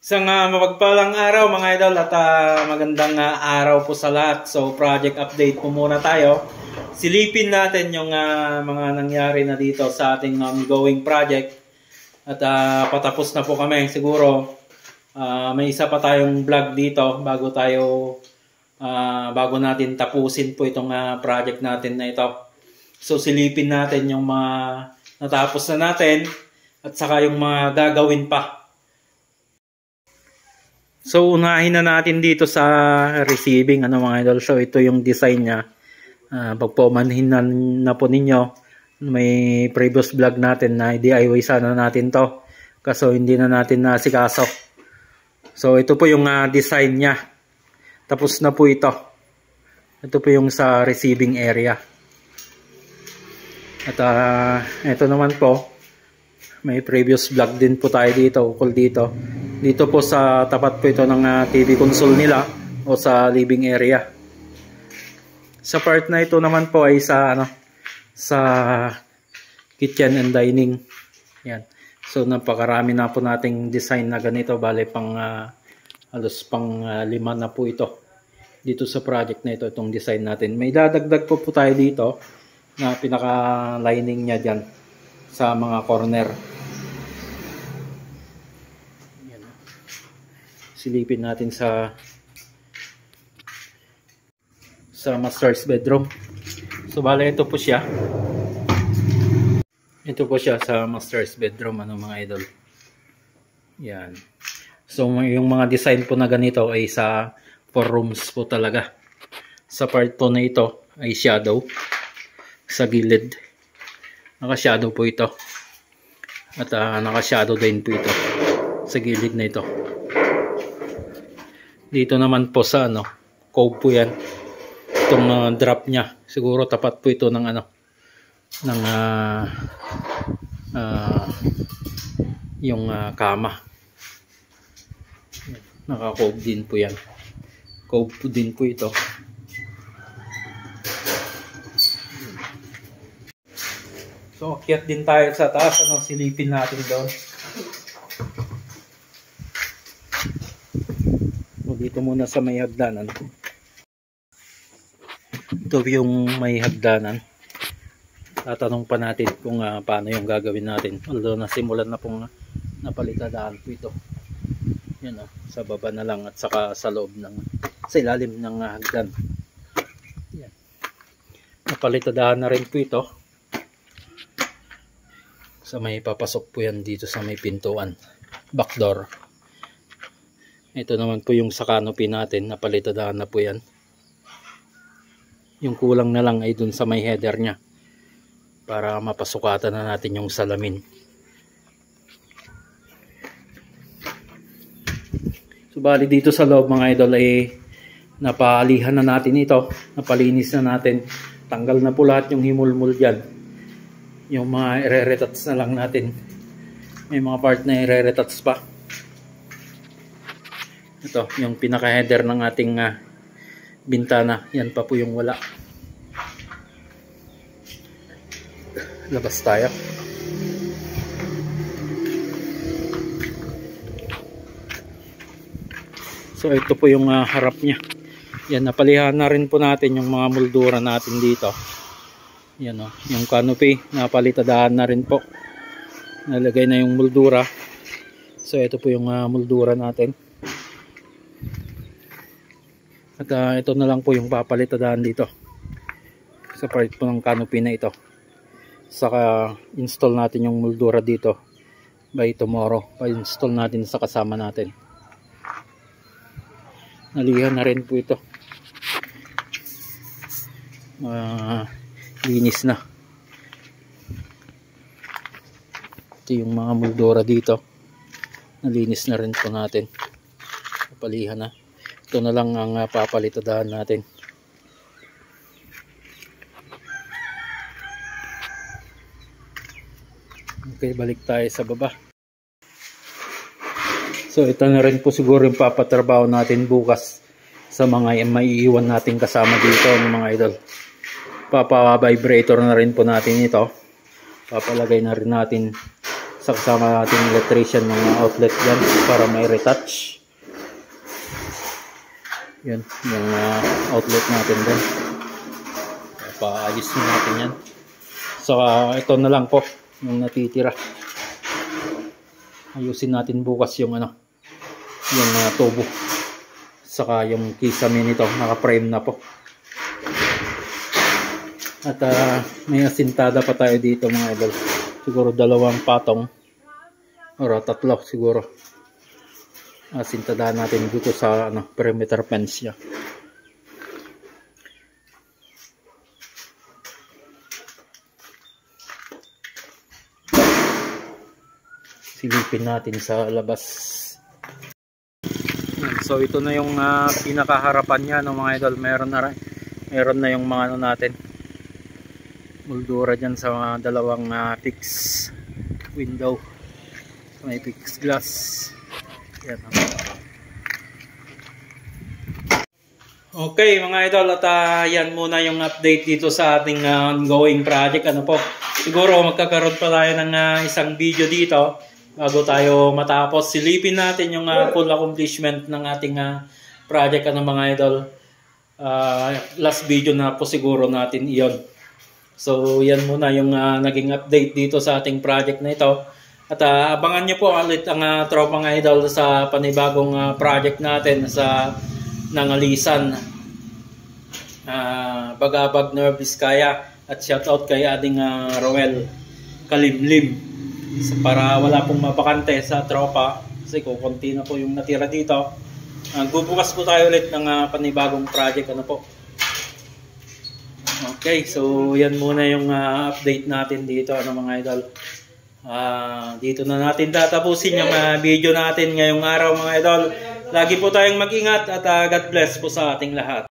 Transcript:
Isang mapagpalang araw mga idol at magandang araw po sa lahat. So project update po muna tayo. Silipin natin yung mga nangyari na dito sa ating ongoing project. At patapos na po kami. Siguro may isa pa tayong vlog dito bago natin tapusin po itong project natin na ito. So silipin natin yung mga natapos na natin at saka yung mga gagawin pa. So unahin na natin dito sa receiving mga idol. So ito yung design niya. Pagpumanhin na po ninyo, may previous vlog natin na DIY sana natin to. Kaso hindi na natin nasikaso. So ito po yung design niya. Tapos na po ito. Ito po yung sa receiving area. At ito naman po, may previous vlog din po tayo dito, ukol dito. Dito po sa tapat po ito ng TV console nila o sa living area. Sa part na ito naman po ay sa kitchen and dining. Yan. So napakarami na po nating design na ganito, bale halos pang 5 na po ito. Dito sa project na ito, itong design natin. May dadagdag po tayo dito na pinaka-lining niya diyan sa mga corner. Silipin natin sa master's bedroom. So bale ito po siya. Ito po siya sa master's bedroom mga idol. Yan. So yung mga design po na ganito ay sa 4 rooms po talaga. Sa part po na ito ay shadow. Sa gilid. Naka-shadow po ito. At naka-shadow din po ito sa gilid na ito. Dito naman po sa cove po yan. Itong drop niya. Siguro tapat po ito ng yung kama. Naka-cove din po yan. Cove po din po ito. So akyat din tayo sa taas. Silipin natin doon. Dito muna sa may hagdanan. Ito yung may hagdanan. Tatanong pa natin kung paano yung gagawin natin. Although nasimulan na pong napalitadaan po ito. Yan sa baba na lang at saka sa loob sa ilalim ng hagdan. Yan. Napalitadaan na rin po ito. Sa may papasok po yan dito sa may pintuan. Back door. Ito naman po yung sa canopy natin, napalitadaan na po yan. Yung kulang na lang ay dun sa may header nya para mapasukatan na natin yung salamin. So bali dito sa loob mga idol ay napalihan na natin ito, napalinis na natin. Tanggal na po lahat yung himulmul dyan. Yung mga ire-retats na lang natin. May mga part na ire-retats pa. Ito, yung pinaka-header ng ating bintana. Yan pa po yung wala. Labas tayo. So, ito po yung harap niya. Yan, napalihan na rin po natin yung mga moldura natin dito. Yan yung canopy. Napalitadaan na rin po. Nalagay na yung moldura. So, ito po yung moldura natin. At ito na lang po yung papalitadaan dito sa part po ng canopy na ito. Saka install natin yung moldura dito by tomorrow. Pa-install natin sa kasama natin. Nalihan na rin po ito. Linis na. Ito yung mga moldura dito. Nalinis na rin po natin. Napalihan na. Ito na lang ang papalitadaan natin. Okay, balik tayo sa baba. So ito na rin po siguro yung papatrabaho natin bukas sa mga maiiwan natin kasama dito mga idol. Papa-vibrator na rin po natin ito. Papalagay na rin natin sa kasama natin electrician ng outlet dyan para may retouch. Yan, yung outlet natin dyan. Paayos natin yan. So ito na lang po yung natitira. Ayusin natin bukas yung yung tubo. Saka yung kisame nito, naka-frame na po. At may asintada pa tayo dito mga idol. Siguro 2 patong or 3 siguro. Asintadahan natin dito sa perimeter fence niya. Silipin natin sa labas. So ito na yung pinakaharapan niya mga idol. Meron na yung mga natin. Moldura dyan sa mga 2 fixed window. May fixed glass. Yan. Okay mga idol, at yan muna yung update dito sa ating ongoing project. Siguro magkakaroon pa tayo ng isang video dito bago tayo matapos. Silipin natin yung full accomplishment ng ating project mga idol. Last video na po siguro natin iyon. So yan muna yung naging update dito sa ating project na ito. At abangan nyo po ulit ang tropang idol sa panibagong project natin sa Nangalisan, Bagabag, Nueva Vizcaya. At shoutout kay ading Roel Kalimlim. Para wala pong mapakante sa tropa kasi kukunti na po yung natira dito. Bubukas po tayo ulit ng panibagong project po. Okay, so yan muna yung update natin dito mga idol. Dito na natin tatapusin yung video natin ngayong araw mga idol. Lagi po tayong mag-ingat at God bless po sa ating lahat.